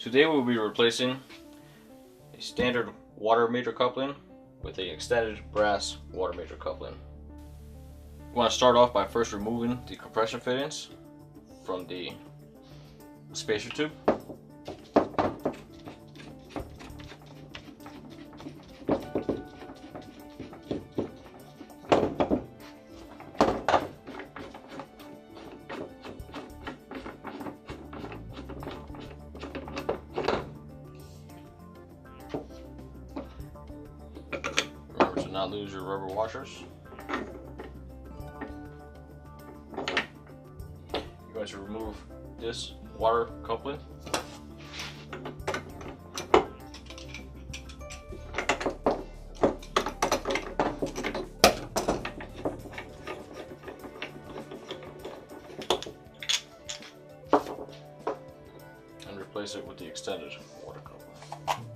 Today we'll be replacing a standard water meter coupling with a extended brass water meter coupling. We want to start off by first removing the compression fittings from the spacer tube. Remember to not lose your rubber washers. You're going to remove this water coupling. And replace it with the extended water coupling.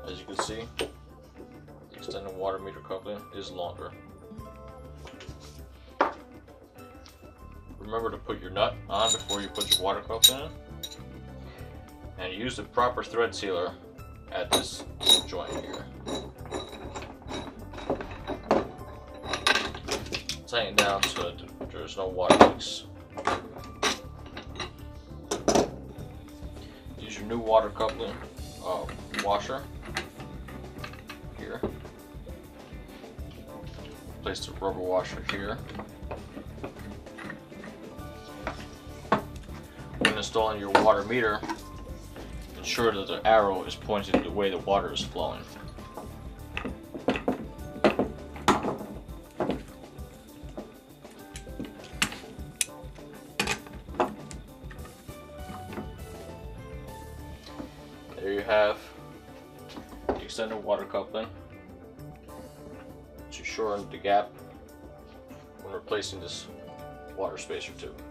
As you can see, the extended water meter coupling is longer. Remember to put your nut on before you put your water coupling in, and use the proper thread sealer at this joint here. Tighten down so that there's no water leaks. Use your new water coupling washer here. Place the rubber washer here. When installing your water meter, ensure that the arrow is pointing the way the water is flowing. There you have the extended water coupling to shorten the gap when replacing this water spacer tube.